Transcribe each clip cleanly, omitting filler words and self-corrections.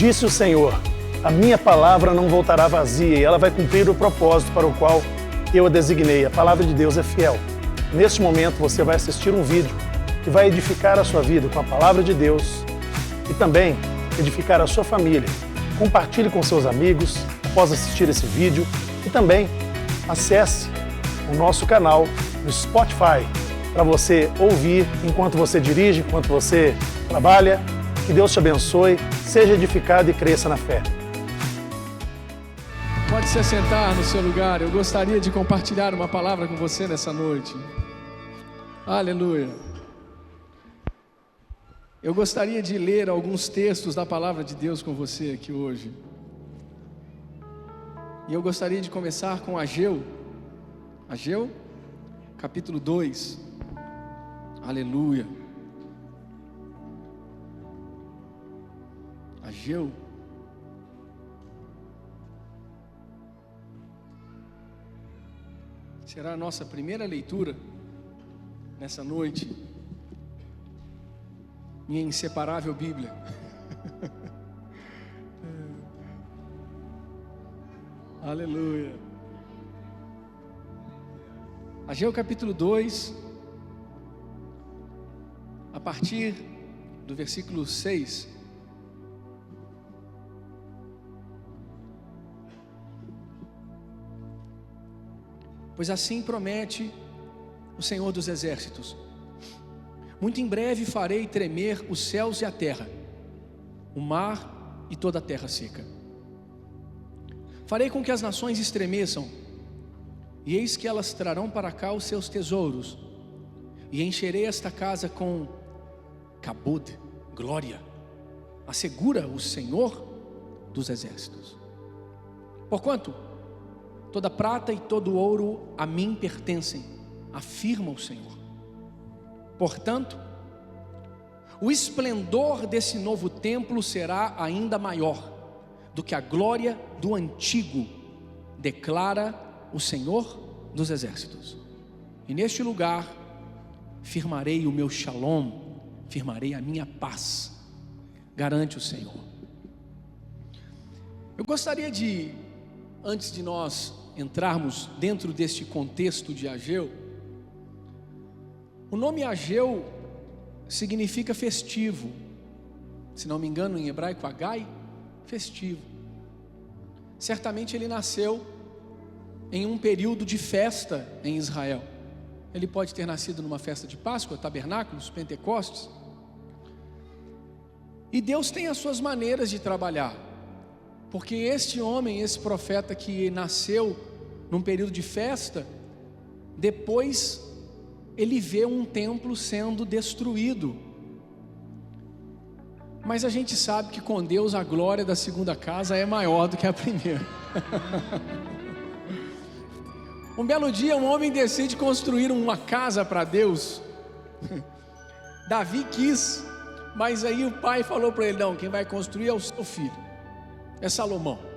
Disse o Senhor: a minha palavra não voltará vazia e ela vai cumprir o propósito para o qual eu a designei. A palavra de Deus é fiel. Neste momento você vai assistir um vídeo que vai edificar a sua vida com a palavra de Deus e também edificar a sua família. Compartilhe com seus amigos após assistir esse vídeo e também acesse o nosso canal no Spotify para você ouvir enquanto você dirige, enquanto você trabalha. Que Deus te abençoe, seja edificado e cresça na fé. Pode se assentar no seu lugar. Eu gostaria de compartilhar uma palavra com você nessa noite. Aleluia. Eu gostaria de ler alguns textos da palavra de Deus com você aqui hoje. E eu gostaria de começar com Ageu, capítulo 2. Aleluia. Ageu. Será a nossa primeira leitura nessa noite. Minha inseparável Bíblia. Aleluia. Ageu capítulo 2, a partir do versículo 6. Pois assim promete o Senhor dos Exércitos: muito em breve farei tremer os céus e a terra, o mar e toda a terra seca. Farei com que as nações estremeçam, e eis que elas trarão para cá os seus tesouros, e encherei esta casa com cabod, glória, assegura o Senhor dos Exércitos. Porquanto toda prata e todo ouro a mim pertencem, afirma o Senhor. Portanto, o esplendor desse novo templo será ainda maior do que a glória do antigo, declara o Senhor dos Exércitos. E neste lugar firmarei o meu shalom, firmarei a minha paz, garante o Senhor. Eu gostaria de, antes de nós entrarmos dentro deste contexto de Ageu, o nome Ageu significa festivo, se não me engano em hebraico Agai, festivo. Certamente ele nasceu em um período de festa em Israel. Ele pode ter nascido numa festa de Páscoa, tabernáculos, Pentecostes. E Deus tem as suas maneiras de trabalhar, porque este homem, esse profeta que nasceu num período de festa, depois ele vê um templo sendo destruído. Mas a gente sabe que com Deus a glória da segunda casa é maior do que a primeira. Um belo dia um homem decide construir uma casa para Deus. Davi quis, mas aí o pai falou para ele: não, quem vai construir é o seu filho, é Salomão.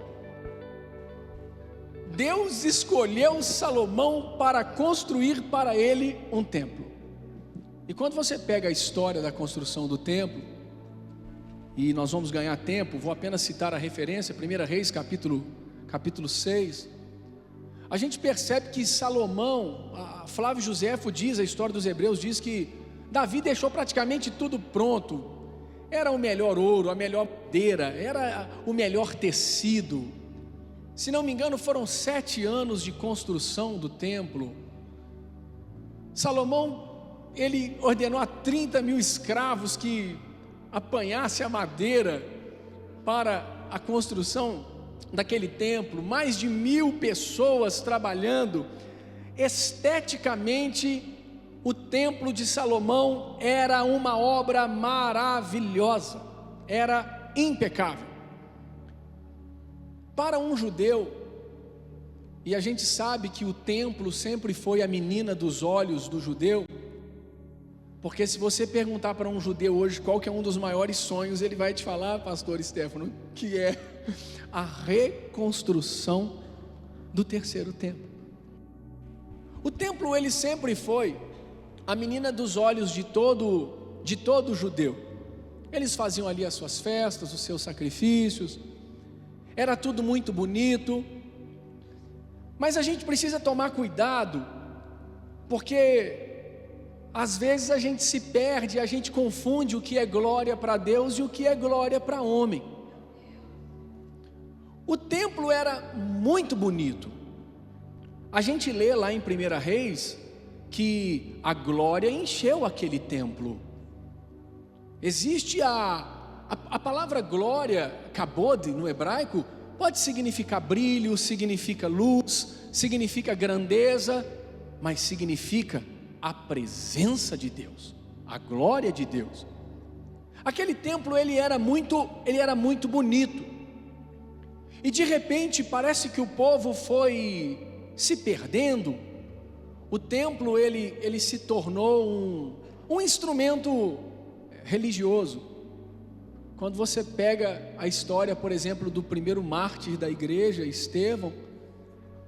Deus escolheu Salomão para construir para ele um templo. E quando você pega a história da construção do templo, e nós vamos ganhar tempo, vou apenas citar a referência, 1 Reis capítulo 6, a gente percebe que Salomão, Flávio Joséfo diz, a história dos Hebreus diz que Davi deixou praticamente tudo pronto. Era o melhor ouro, a melhor madeira, era o melhor tecido. Se não me engano, foram 7 anos de construção do templo. Salomão, ele ordenou a 30 mil escravos que apanhasse a madeira para a construção daquele templo. Mais de 1000 pessoas trabalhando. Esteticamente, o templo de Salomão era uma obra maravilhosa, era impecável. Para um judeu, e a gente sabe que o templo sempre foi a menina dos olhos do judeu, porque se você perguntar para um judeu hoje qual que é um dos maiores sonhos, ele vai te falar, pastor Stefano, que é a reconstrução do terceiro templo. O templo ele sempre foi a menina dos olhos de todo judeu. Eles faziam ali as suas festas, os seus sacrifícios, era tudo muito bonito. Mas a gente precisa tomar cuidado, porque às vezes a gente se perde, a gente confunde o que é glória para Deus e o que é glória para homem. O templo era muito bonito. A gente lê lá em 1 Reis que a glória encheu aquele templo. Existe a palavra glória, kabod, no hebraico, pode significar brilho, significa luz, significa grandeza, mas significa a presença de Deus, a glória de Deus. Aquele templo ele era muito bonito. E de repente parece que o povo foi se perdendo. O templo ele se tornou um instrumento religioso. Quando você pega a história, por exemplo, do primeiro mártir da igreja, Estevão,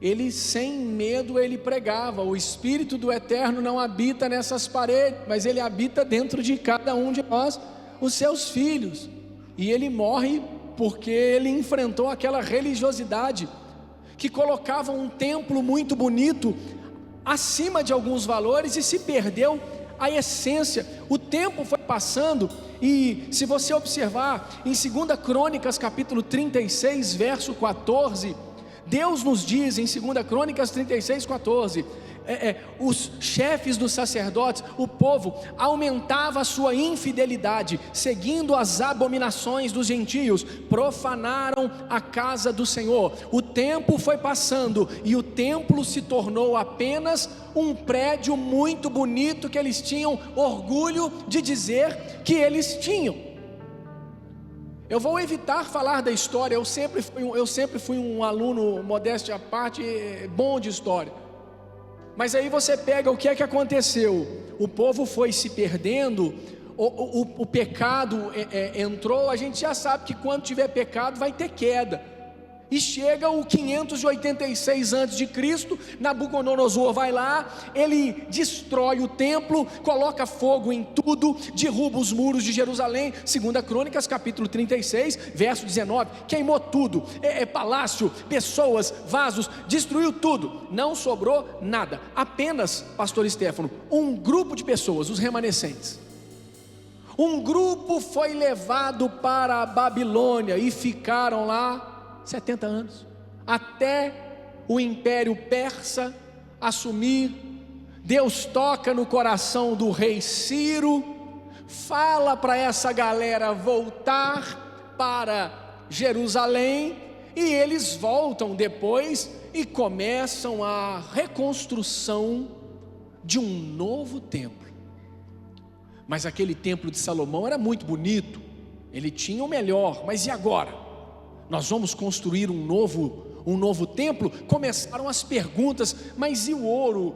ele sem medo ele pregava: o Espírito do Eterno não habita nessas paredes, mas ele habita dentro de cada um de nós, os seus filhos. E ele morre porque ele enfrentou aquela religiosidade que colocava um templo muito bonito acima de alguns valores e se perdeu a essência. O tempo foi passando e, se você observar em 2 Crônicas capítulo 36 verso 14, Deus nos diz em 2 Crônicas 36, 14, os chefes dos sacerdotes, o povo, aumentava a sua infidelidade, seguindo as abominações dos gentios, profanaram a casa do Senhor. O tempo foi passando e o templo se tornou apenas um prédio muito bonito que eles tinham orgulho de dizer que eles tinham. Eu vou evitar falar da história. Eu sempre fui um aluno, modéstia à parte, bom de história. Mas aí você pega o que é que aconteceu. O povo foi se perdendo, o pecado entrou. A gente já sabe que quando tiver pecado vai ter queda. E chega o 586 a.C., Nabucodonosor vai lá, ele destrói o templo, coloca fogo em tudo, derruba os muros de Jerusalém. 2 Crônicas capítulo 36 verso 19, queimou tudo, palácio, pessoas, vasos, destruiu tudo, não sobrou nada. Apenas, pastor Stefano, um grupo de pessoas, os remanescentes, um grupo foi levado para a Babilônia e ficaram lá 70 anos, até o Império Persa assumir. Deus toca no coração do rei Ciro, fala para essa galera voltar para Jerusalém, e eles voltam depois e começam a reconstrução de um novo templo. Mas aquele templo de Salomão era muito bonito, ele tinha o melhor, mas e agora? Nós vamos construir um novo templo? Começaram as perguntas, mas e o ouro?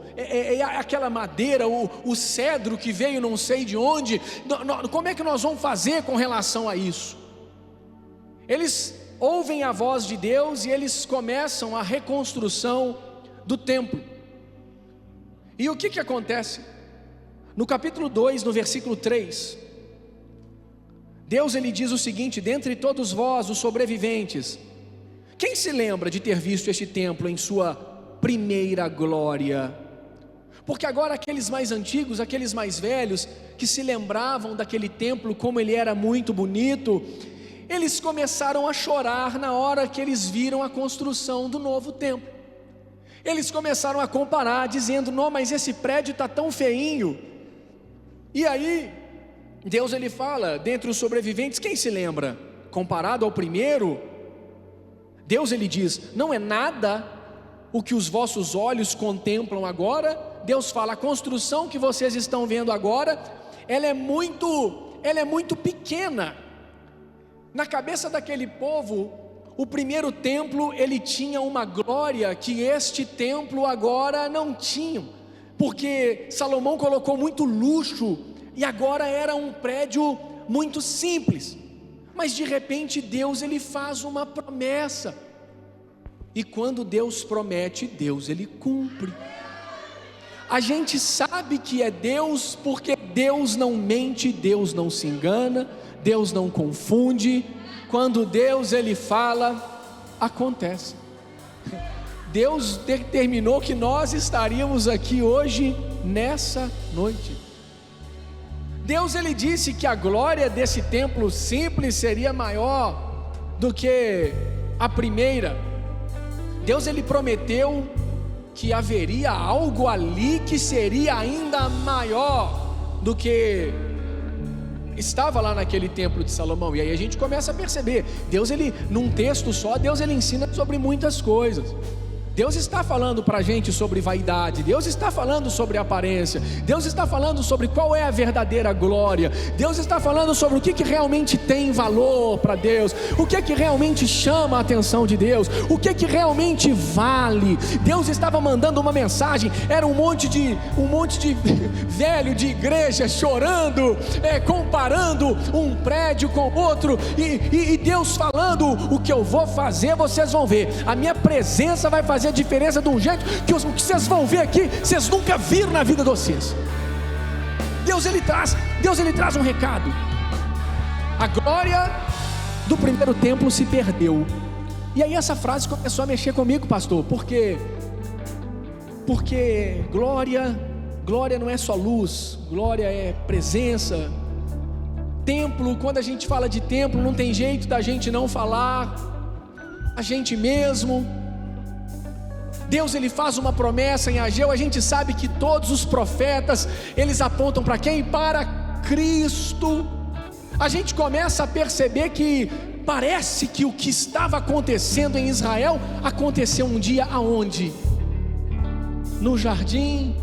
Aquela madeira, o cedro que veio não sei de onde? Como é que nós vamos fazer com relação a isso? Eles ouvem a voz de Deus e eles começam a reconstrução do templo. E o que acontece? No capítulo 2, no versículo 3, Deus ele diz o seguinte: dentre todos vós, os sobreviventes, quem se lembra de ter visto este templo em sua primeira glória? Porque agora aqueles mais antigos, aqueles mais velhos, que se lembravam daquele templo, como ele era muito bonito, eles começaram a chorar na hora que eles viram a construção do novo templo. Eles começaram a comparar, dizendo: não, mas esse prédio está tão feinho. E aí Deus ele fala: dentre os sobreviventes, quem se lembra? Comparado ao primeiro, Deus ele diz: não é nada o que os vossos olhos contemplam agora. Deus fala: a construção que vocês estão vendo agora, ela é muito pequena. Na cabeça daquele povo, o primeiro templo ele tinha uma glória que este templo agora não tinha, porque Salomão colocou muito luxo e agora era um prédio muito simples. Mas de repente Deus ele faz uma promessa, e quando Deus promete, Deus ele cumpre. A gente sabe que é Deus, porque Deus não mente, Deus não se engana, Deus não confunde. Quando Deus ele fala, acontece. Deus determinou que nós estaríamos aqui hoje, nessa noite. Deus ele disse que a glória desse templo simples seria maior do que a primeira. Deus ele prometeu que haveria algo ali que seria ainda maior do que estava lá naquele templo de Salomão. E aí a gente começa a perceber, Deus ele, num texto só, Deus ele ensina sobre muitas coisas. Deus está falando para a gente sobre vaidade, Deus está falando sobre aparência, Deus está falando sobre qual é a verdadeira glória, Deus está falando sobre o que realmente tem valor para Deus, o que realmente chama a atenção de Deus, o que realmente vale. Deus estava mandando uma mensagem, era um monte de velho de igreja chorando, comparando um prédio com outro, e Deus falando: o que eu vou fazer vocês vão ver, a minha presença vai fazer a diferença de um jeito que o que vocês vão ver aqui, vocês nunca viram na vida de vocês. Deus ele traz um recado. A glória do primeiro templo se perdeu. E aí essa frase começou a mexer comigo, pastor, porque glória não é só luz, glória é presença. Templo, quando a gente fala de templo, não tem jeito da gente não falar a gente mesmo. Deus ele faz uma promessa em Ageu, a gente sabe que todos os profetas, eles apontam para quem? Para Cristo. A gente começa a perceber que parece que o que estava acontecendo em Israel, aconteceu um dia aonde? No jardim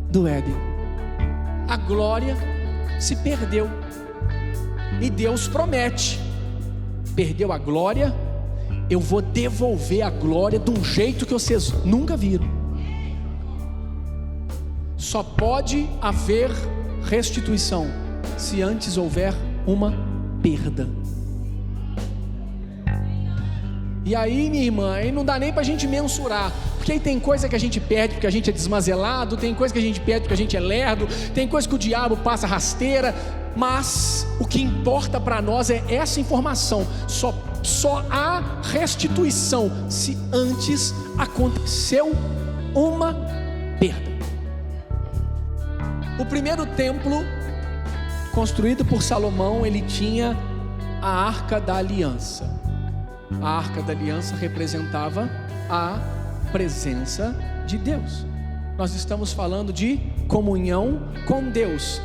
do Éden. A glória se perdeu, e Deus promete: perdeu a glória, eu vou devolver a glória de um jeito que vocês nunca viram. Só pode haver restituição se antes houver uma perda. E aí, minha irmã, aí não dá nem pra gente mensurar, porque aí tem coisa que a gente perde porque a gente é desmazelado, tem coisa que a gente perde porque a gente é lerdo, tem coisa que o diabo passa rasteira, mas o que importa para nós é essa informação. Só há restituição se antes aconteceu uma perda. O primeiro templo, construído por Salomão, ele tinha a Arca da Aliança. A Arca da Aliança representava a presença de Deus. Nós estamos falando de comunhão com Deus.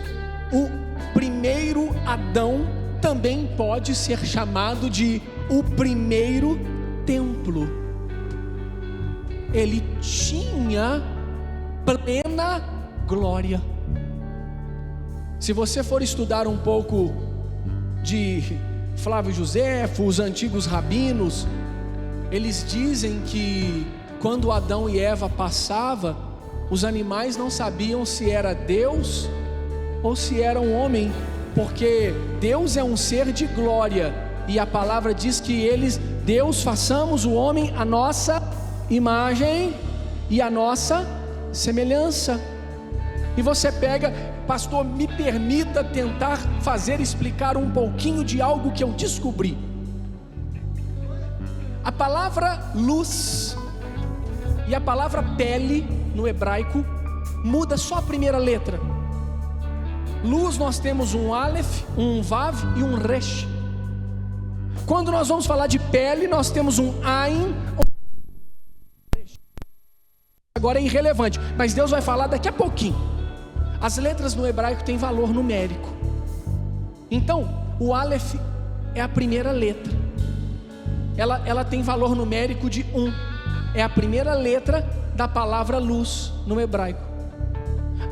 O primeiro Adão também pode ser chamado de o primeiro templo. Ele tinha plena glória. Se você for estudar um pouco de Flávio Joséfo, os antigos rabinos, eles dizem que quando Adão e Eva passavam, os animais não sabiam se era Deus ou se era um homem, porque Deus é um ser de glória, e a palavra diz que Deus, façamos o homem a nossa imagem e a nossa semelhança. E você pega, pastor, me permita tentar explicar um pouquinho de algo que eu descobri. A palavra luz e a palavra pele no hebraico muda só a primeira letra. Luz nós temos um Aleph, um Vav e um Resh. Quando nós vamos falar de pele, nós temos um Ain, um Resh. Agora é irrelevante, mas Deus vai falar daqui a pouquinho. As letras no hebraico têm valor numérico. Então, o Aleph é a primeira letra. Ela tem valor numérico de 1. É a primeira letra da palavra luz no hebraico.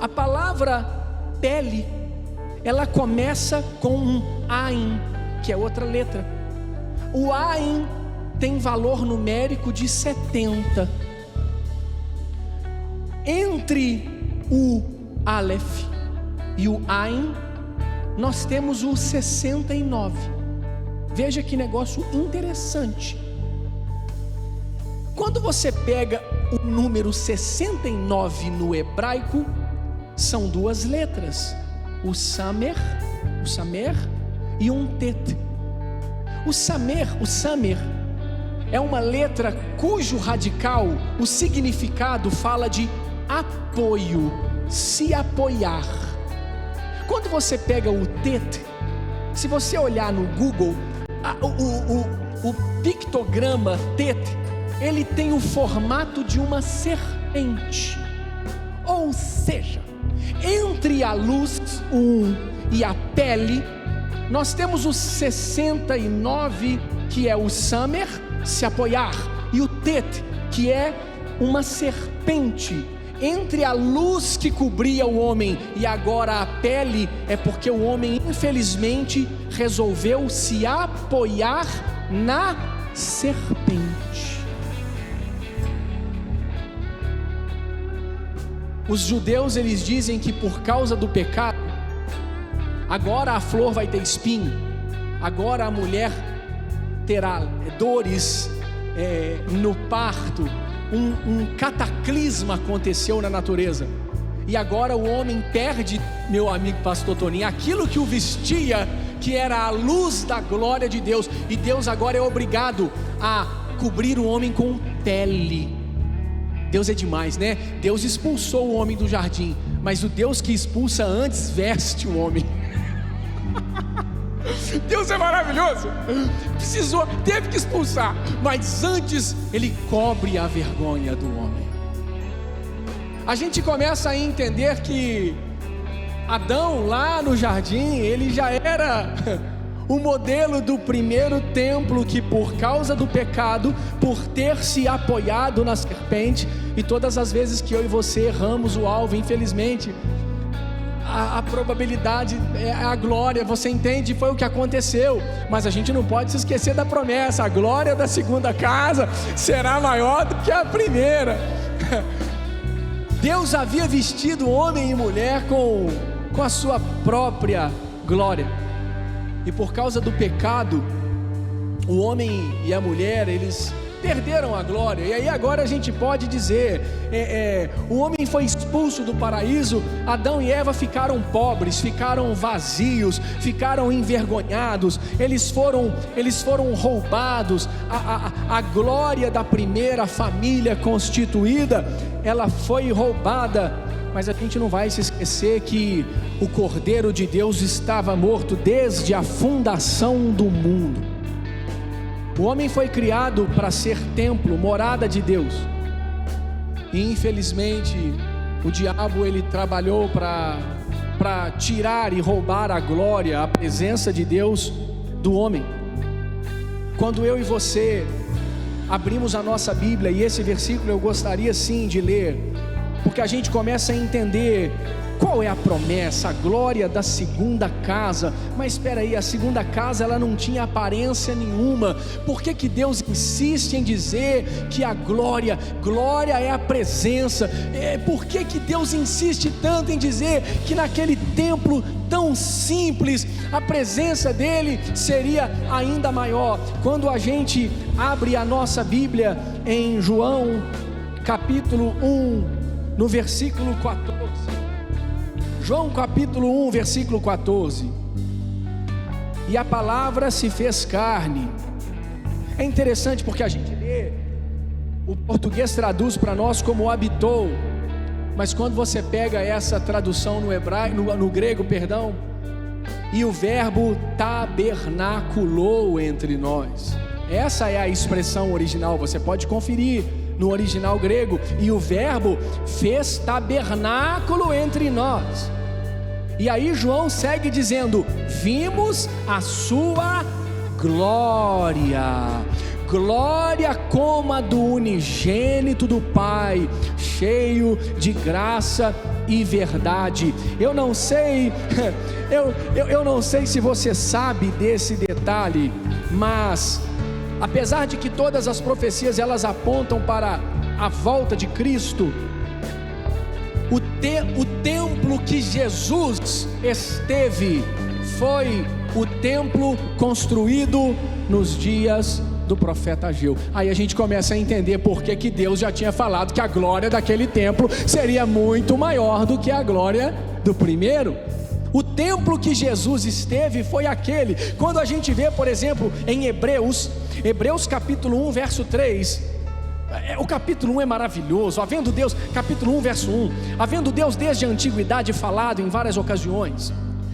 A palavra pele, ela começa com um Ain, que é outra letra. O Ain tem valor numérico de 70. Entre o Aleph e o Ain, nós temos o 69. Veja que negócio interessante. Quando você pega o número 69 no hebraico, são duas letras, o samer e um tet. O samer é uma letra cujo radical, o significado fala de apoio, se apoiar. Quando você pega o tet, se você olhar no Google, o pictograma tet, ele tem o formato de uma serpente. Ou seja, entre a luz e a pele, nós temos o 69, que é o samer, se apoiar, e o tet, que é uma serpente. Entre a luz que cobria o homem e agora a pele, é porque o homem infelizmente resolveu se apoiar na serpente. Os judeus, eles dizem que por causa do pecado, agora a flor vai ter espinho, agora a mulher terá dores no parto. Um cataclisma aconteceu na natureza, e agora o homem perde, meu amigo pastor Toninho, aquilo que o vestia, que era a luz da glória de Deus, e Deus agora é obrigado a cobrir o homem com pele. Deus é demais, né? Deus expulsou o homem do jardim, mas o Deus que expulsa antes veste o homem. Deus é maravilhoso. Teve que expulsar, mas antes ele cobre a vergonha do homem. A gente começa a entender que Adão lá no jardim, ele já era o modelo do primeiro templo, que por causa do pecado, por ter se apoiado na serpente, e todas as vezes que eu e você erramos o alvo, infelizmente, a probabilidade é a glória, você entende? Foi o que aconteceu, mas a gente não pode se esquecer da promessa: a glória da segunda casa será maior do que a primeira. Deus havia vestido homem e mulher com a sua própria glória, e por causa do pecado, o homem e a mulher, eles perderam a glória. E aí agora a gente pode dizer, o homem foi expulso do paraíso, Adão e Eva ficaram pobres, ficaram vazios, ficaram envergonhados, eles foram roubados. A glória da primeira família constituída, ela foi roubada. Mas a gente não vai se esquecer que o Cordeiro de Deus estava morto desde a fundação do mundo. O homem foi criado para ser templo, morada de Deus, e infelizmente o diabo, ele trabalhou para tirar e roubar a glória, a presença de Deus do homem. Quando eu e você abrimos a nossa Bíblia, e esse versículo eu gostaria sim de ler, porque a gente começa a entender qual é a promessa, a glória da segunda casa. Mas espera aí, a segunda casa, ela não tinha aparência nenhuma. Por que Deus insiste em dizer que a glória é a presença? Por que Deus insiste tanto em dizer que naquele templo tão simples, a presença dele seria ainda maior? Quando a gente abre a nossa Bíblia em João capítulo 1, no versículo 14, João capítulo 1, versículo 14. E a palavra se fez carne. É interessante porque a gente lê, o português traduz para nós como habitou, mas quando você pega essa tradução no grego, e o verbo tabernaculou entre nós, essa é a expressão original, você pode conferir no original grego, e o verbo fez tabernáculo entre nós. E aí João segue dizendo: vimos a sua glória, glória como a do unigênito do Pai, cheio de graça e verdade. Eu não sei se você sabe desse detalhe, mas apesar de que todas as profecias elas apontam para a volta de Cristo, o templo que Jesus esteve foi o templo construído nos dias do profeta Ageu. Aí a gente começa a entender por que Deus já tinha falado que a glória daquele templo seria muito maior do que a glória do primeiro. O templo que Jesus esteve foi aquele. Quando a gente vê, por exemplo, em Hebreus capítulo 1, verso 3, o capítulo 1 é maravilhoso. Havendo Deus, capítulo 1, verso 1, havendo Deus desde a antiguidade falado em várias ocasiões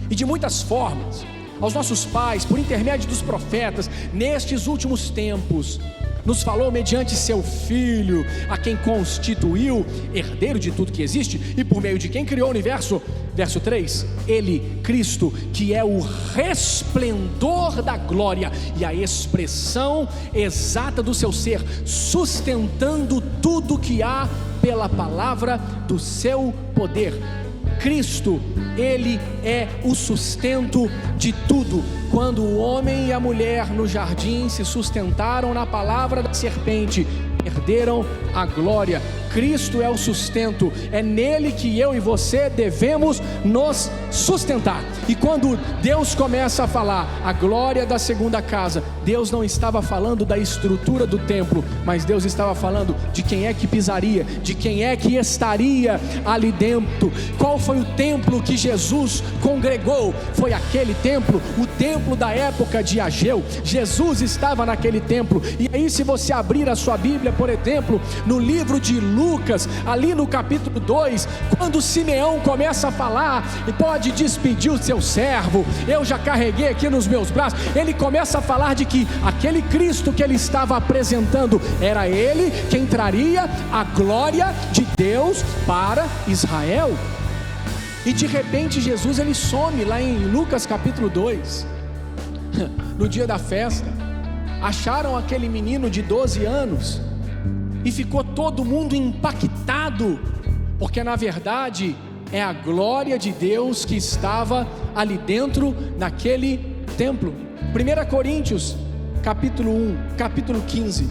e de muitas formas aos nossos pais, por intermédio dos profetas, nestes últimos tempos, nos falou mediante seu Filho, a quem constituiu herdeiro de tudo que existe e por meio de quem criou o universo. Verso 3, Ele, Cristo, que é o resplendor da glória e a expressão exata do seu ser, sustentando tudo que há pela palavra do seu poder. Cristo, Ele é o sustento de tudo. Quando o homem e a mulher no jardim se sustentaram na palavra da serpente, perderam a glória. Cristo é o sustento, é nele que eu e você devemos nos sustentar. E quando Deus começa a falar a glória da segunda casa, Deus não estava falando da estrutura do templo, mas Deus estava falando de quem é que pisaria, de quem é que estaria ali dentro. Qual foi o templo que Jesus congregou? Foi aquele templo, o templo da época de Ageu. Jesus estava naquele templo. E aí, se você abrir a sua Bíblia, por exemplo, no livro de Lucas, ali no capítulo 2, quando Simeão começa a falar e pode despedir o seu servo, eu já carreguei aqui nos meus braços, ele começa a falar de que aquele Cristo que ele estava apresentando, era ele quem traria a glória de Deus para Israel. E de repente Jesus ele some lá em Lucas capítulo 2, no dia da festa, acharam aquele menino de 12 anos, e ficou todo mundo impactado, porque na verdade é a glória de Deus que estava ali dentro naquele templo. 1 Coríntios capítulo 1, capítulo 15. 1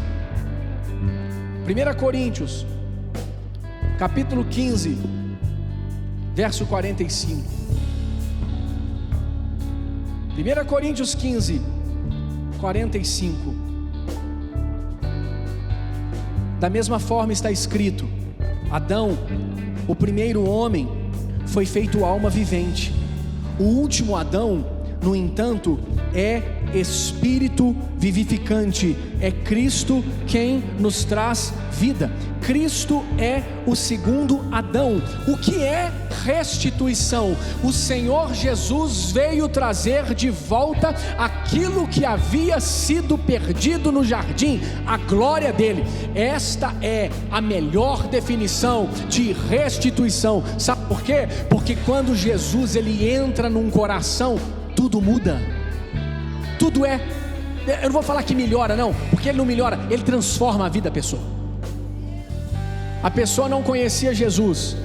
Coríntios capítulo 15, verso 45. 1 Coríntios 15, 45. Da mesma forma está escrito: Adão, o primeiro homem, foi feito alma vivente. O último Adão, no entanto, é espírito vivificante. É Cristo quem nos traz vida. Cristo é o segundo Adão. O que é restituição? O Senhor Jesus veio trazer de volta aquilo que havia sido perdido no jardim, a glória dele. Esta é a melhor definição de restituição. Sabe por quê? Porque quando Jesus ele entra num coração, tudo muda. Tudo é, eu não vou falar que melhora não, porque ele não melhora, ele transforma a vida da pessoa. A pessoa não conhecia Jesus,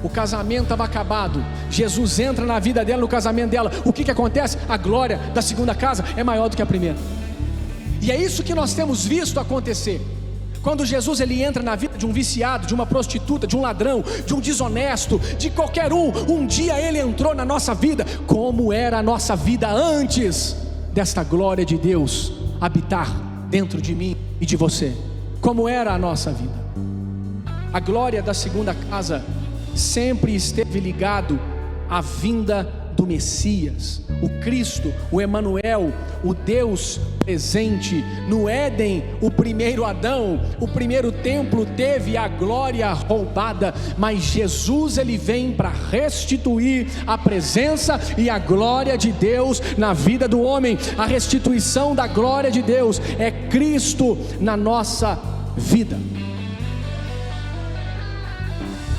o casamento estava acabado, Jesus entra na vida dela, no casamento dela, o que acontece? A glória da segunda casa é maior do que a primeira. E é isso que nós temos visto acontecer. Quando Jesus ele entra na vida de um viciado, de uma prostituta, de um ladrão, de um desonesto, de qualquer um dia ele entrou na nossa vida. Como era a nossa vida antes desta glória de Deus habitar dentro de mim e de você? Como era a nossa vida? A glória da segunda casa sempre esteve ligado à vinda do Messias, o Cristo, o Emanuel, o Deus presente. No Éden, o primeiro Adão, o primeiro templo teve a glória roubada, mas Jesus ele vem para restituir a presença e a glória de Deus na vida do homem. A restituição da glória de Deus é Cristo na nossa vida.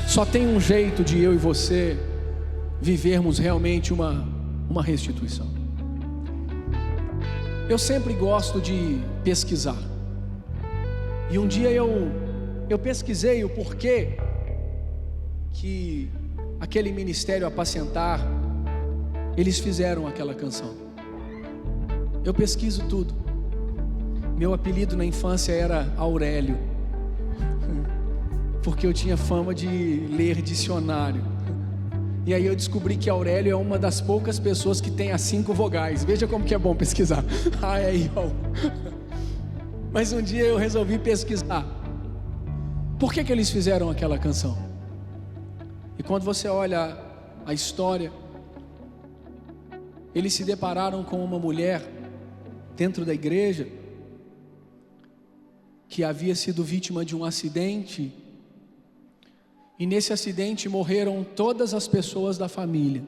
Só tem um jeito de eu e você vivermos realmente uma restituição. Eu sempre gosto de pesquisar, e um dia eu pesquisei o porquê que aquele ministério Apacentar, eles fizeram aquela canção. Eu pesquiso tudo. Meu apelido na infância era Aurélio, porque eu tinha fama de ler dicionário. E aí eu descobri que Aurélio é uma das poucas pessoas que tem as 5 vogais. Veja como que é bom pesquisar. Mas um dia eu resolvi pesquisar por que eles fizeram aquela canção. E quando você olha a história, eles se depararam com uma mulher dentro da igreja que havia sido vítima de um acidente, e nesse acidente morreram todas as pessoas da família,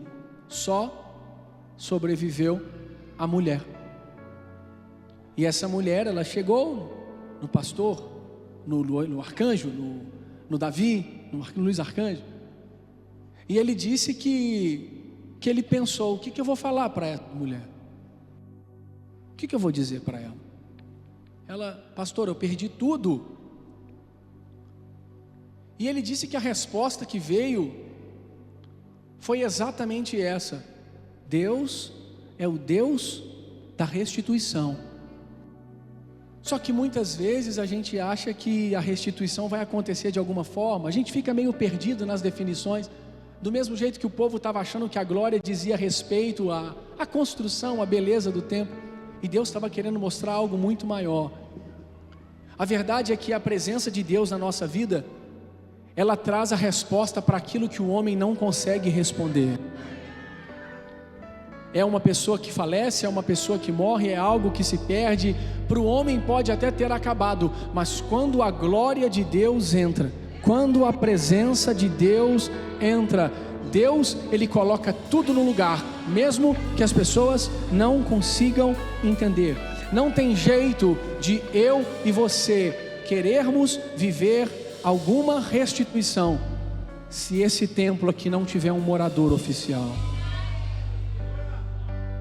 só sobreviveu a mulher. E essa mulher, ela chegou no pastor, no arcanjo, no Davi, no Luiz Arcanjo, e ele disse que ele pensou: o que eu vou falar para essa mulher? O que eu vou dizer para ela? Ela: pastor, eu perdi tudo. E ele disse que a resposta que veio foi exatamente essa: Deus é o Deus da restituição. Só que muitas vezes a gente acha que a restituição vai acontecer de alguma forma, a gente fica meio perdido nas definições, do mesmo jeito que o povo estava achando que a glória dizia respeito à construção, à beleza do templo, e Deus estava querendo mostrar algo muito maior. A verdade é que a presença de Deus na nossa vida, ela traz a resposta para aquilo que o homem não consegue responder. É uma pessoa que falece, é uma pessoa que morre, é algo que se perde. Para o homem pode até ter acabado, mas quando a glória de Deus entra, quando a presença de Deus entra, Deus, Ele coloca tudo no lugar, mesmo que as pessoas não consigam entender. Não tem jeito de eu e você querermos viver alguma restituição se esse templo aqui não tiver um morador oficial.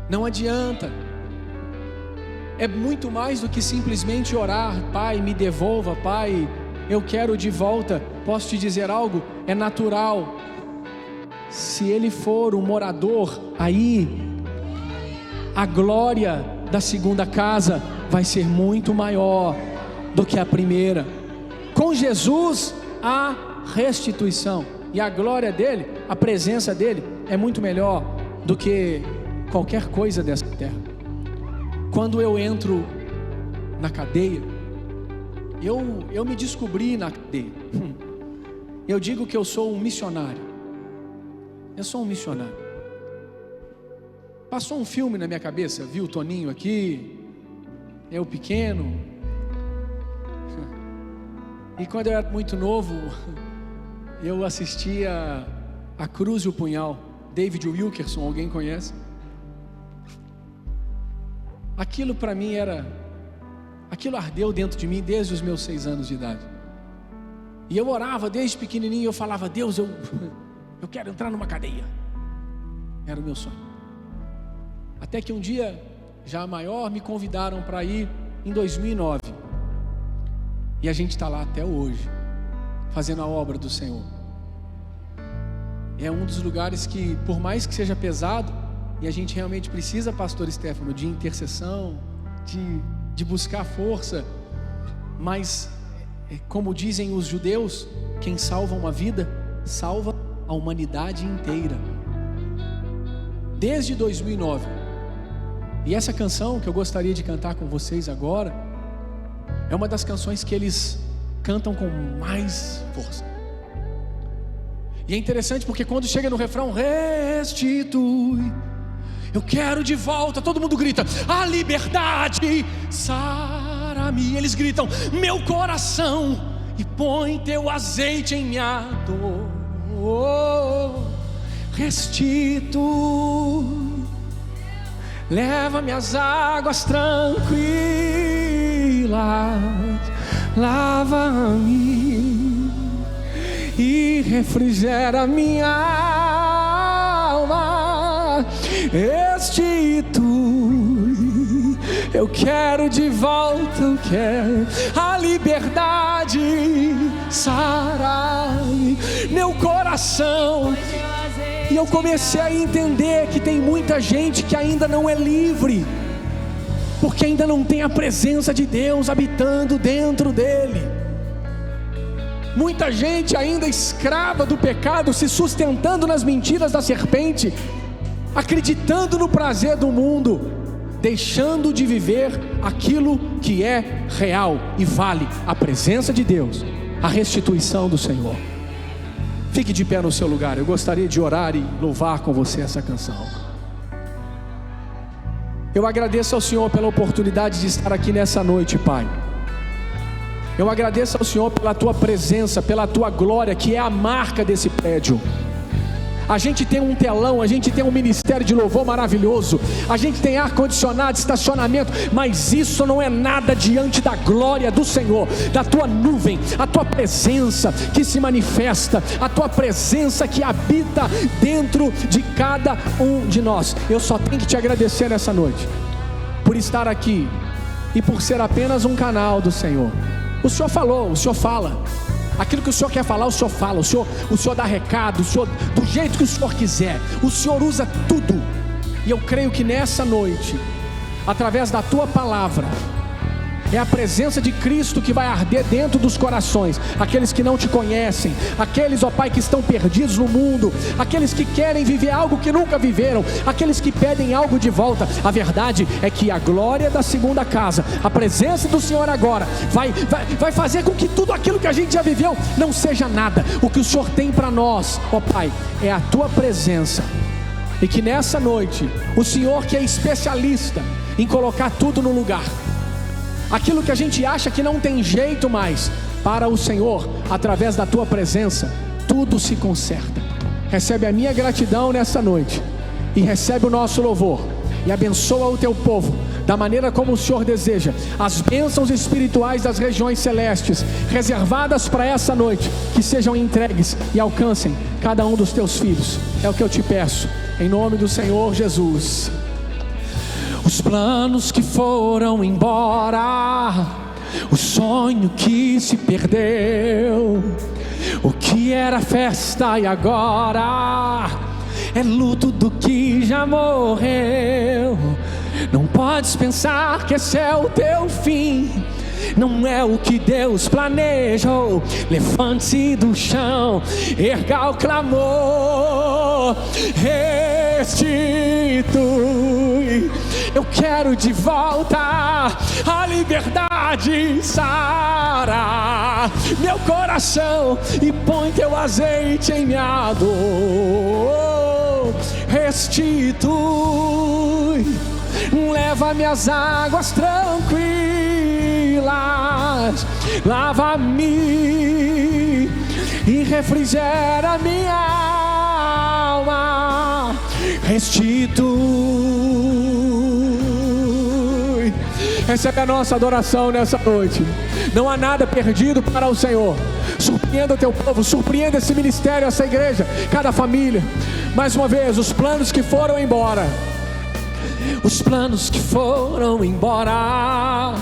Não adianta. É muito mais do que simplesmente orar: Pai, me devolva, Pai, eu quero de volta. Posso te dizer algo? É natural. Se ele for o morador, aí a glória da segunda casa vai ser muito maior do que a primeira. Com Jesus há restituição, e a glória dele, a presença dele é muito melhor do que qualquer coisa dessa terra. Quando eu entro na cadeia, eu me descobri na cadeia. Eu digo que eu sou um missionário. Eu sou um missionário. Passou um filme na minha cabeça, viu o Toninho aqui, eu pequeno. E quando eu era muito novo, eu assistia A Cruz e o Punhal, David Wilkerson, alguém conhece? Aquilo para mim aquilo ardeu dentro de mim desde os meus 6 anos de idade. E eu orava desde pequenininho, eu falava: Deus, eu quero entrar numa cadeia. Era o meu sonho. Até que um dia, já maior, me convidaram para ir em 2009. E a gente está lá até hoje, fazendo a obra do Senhor. É um dos lugares que, por mais que seja pesado, e a gente realmente precisa, pastor Stefano, de intercessão, de buscar força, mas como dizem os judeus, quem salva uma vida, salva a humanidade inteira. Desde 2009. E essa canção que eu gostaria de cantar com vocês agora, é uma das canções que eles cantam com mais força. E é interessante porque quando chega no refrão, restitui, eu quero de volta, todo mundo grita: a liberdade, sara-me. Eles gritam: meu coração, e põe teu azeite em minha dor. Restitui, leva-me às águas tranquilas, lava-me e refrigera minha alma. Restitui, eu quero de volta, eu quero a liberdade, sarai meu coração. E eu comecei a entender que tem muita gente que ainda não é livre, porque ainda não tem a presença de Deus habitando dentro dele. Muita gente ainda escrava do pecado, se sustentando nas mentiras da serpente, acreditando no prazer do mundo, deixando de viver aquilo que é real e vale: a presença de Deus, a restituição do Senhor. Fique de pé no seu lugar. Eu gostaria de orar e louvar com você essa canção. Eu agradeço ao Senhor pela oportunidade de estar aqui nessa noite, Pai. Eu agradeço ao Senhor pela Tua presença, pela Tua glória, que é a marca desse prédio. A gente tem um telão, a gente tem um ministério de louvor maravilhoso, a gente tem ar-condicionado, estacionamento, mas isso não é nada diante da glória do Senhor, da Tua nuvem, a Tua presença que se manifesta, a Tua presença que habita dentro de cada um de nós. Eu só tenho que te agradecer nessa noite, por estar aqui e por ser apenas um canal do Senhor. O Senhor falou, o Senhor fala. Aquilo que o Senhor quer falar, o Senhor fala. O Senhor dá recado, o Senhor, do jeito que o Senhor quiser. O Senhor usa tudo. E eu creio que nessa noite, através da Tua palavra, é a presença de Cristo que vai arder dentro dos corações. Aqueles que não Te conhecem, aqueles, ó Pai, que estão perdidos no mundo, aqueles que querem viver algo que nunca viveram, aqueles que pedem algo de volta. A verdade é que a glória da segunda casa, a presença do Senhor agora vai fazer com que tudo aquilo que a gente já viveu não seja nada. O que o Senhor tem para nós, ó Pai, é a Tua presença. E que nessa noite, o Senhor, que é especialista em colocar tudo no lugar, aquilo que a gente acha que não tem jeito mais, para o Senhor, através da Tua presença, tudo se conserta. Recebe a minha gratidão nessa noite, e recebe o nosso louvor, e abençoa o Teu povo, da maneira como o Senhor deseja. As bênçãos espirituais das regiões celestes, reservadas para essa noite, que sejam entregues e alcancem cada um dos Teus filhos. É o que eu Te peço, em nome do Senhor Jesus. Os planos que foram embora, o sonho que se perdeu, o que era festa e agora é luto do que já morreu. Não podes pensar que esse é o teu fim, não é o que Deus planejou. Levante-se do chão, erga o clamor, restitui. Eu quero de volta a liberdade, sara meu coração e põe Teu azeite em minha dor. Restitui, leva-me às águas tranquilas, lava-me e refrigera minha alma. Restitui. Recebe a nossa adoração nessa noite. Não há nada perdido para o Senhor. Surpreenda o Teu povo, surpreenda esse ministério, essa igreja, cada família. Mais uma vez, os planos que foram embora, os planos que foram embora,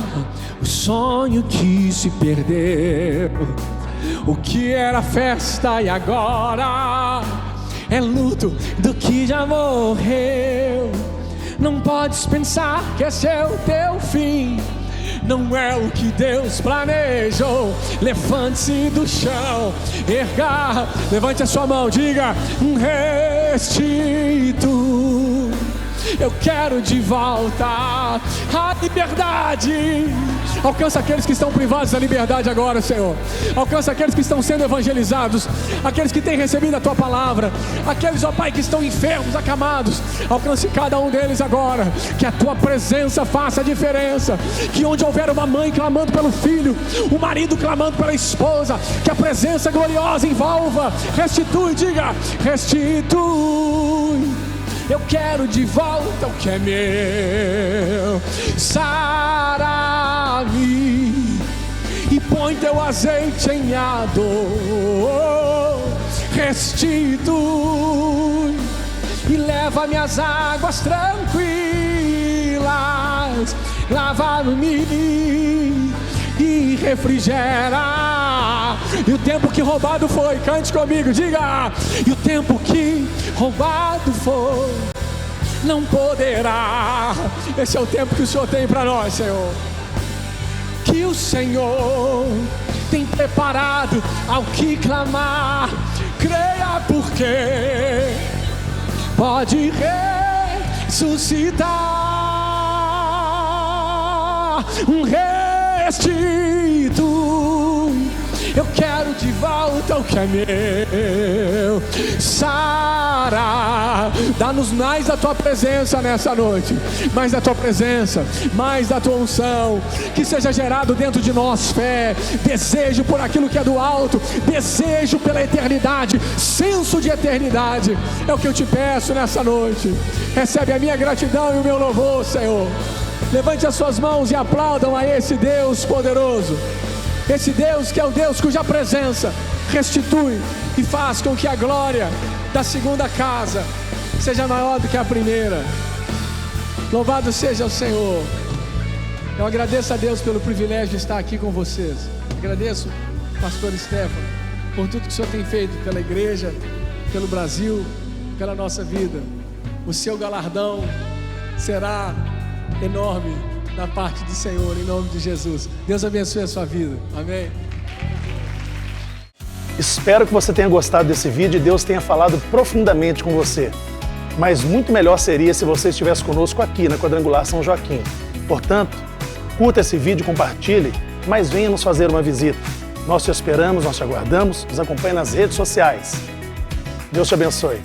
o sonho que se perdeu, o que era festa e agora é luto do que já morreu. Não podes pensar que esse é o teu fim, não é o que Deus planejou. Levante-se do chão, erga, levante a sua mão, diga: restitui. Eu quero de volta a liberdade. Alcança aqueles que estão privados da liberdade agora, Senhor. Alcança aqueles que estão sendo evangelizados, aqueles que têm recebido a Tua palavra, aqueles, ó Pai, que estão enfermos, acamados. Alcance cada um deles agora. Que a Tua presença faça a diferença. Que onde houver uma mãe clamando pelo filho, o marido clamando pela esposa, que a presença gloriosa envolva. Restitui, diga: restitui. Eu quero de volta o que é meu. Sara-me e põe Teu azeite em minha dor. Restitui e leva-me às águas tranquilas. Lava-me e refrigera. E o tempo que roubado foi, cante comigo, diga: e o tempo que roubado foi, não poderá. Esse é o tempo que o Senhor tem para nós, Senhor. Que o Senhor tem preparado ao que clamar. Creia, porque pode ressuscitar. um restitui. Eu quero de volta o que é meu. Sara, dá-nos mais da tua presença nessa noite, mais da tua presença, mais da tua unção, que seja gerado dentro de nós fé, desejo por aquilo que é do alto, desejo pela eternidade, senso de eternidade. É o que eu te peço nessa noite. Recebe a minha gratidão e o meu louvor, Senhor. Levante as suas mãos e aplaudam a esse Deus poderoso. Esse Deus que é o Deus cuja presença restitui e faz com que a glória da segunda casa seja maior do que a primeira. Louvado seja o Senhor. Eu agradeço a Deus pelo privilégio de estar aqui com vocês. Agradeço, pastor Stefano, por tudo que o Senhor tem feito pela igreja, pelo Brasil, pela nossa vida. O seu galardão será enorme da parte do Senhor, em nome de Jesus. Deus abençoe a sua vida. Amém. Espero que você tenha gostado desse vídeo e Deus tenha falado profundamente com você. Mas muito melhor seria se você estivesse conosco aqui na Quadrangular São Joaquim. Portanto, curta esse vídeo, compartilhe, mas venha nos fazer uma visita. Nós te esperamos, nós te aguardamos, nos acompanhe nas redes sociais. Deus te abençoe.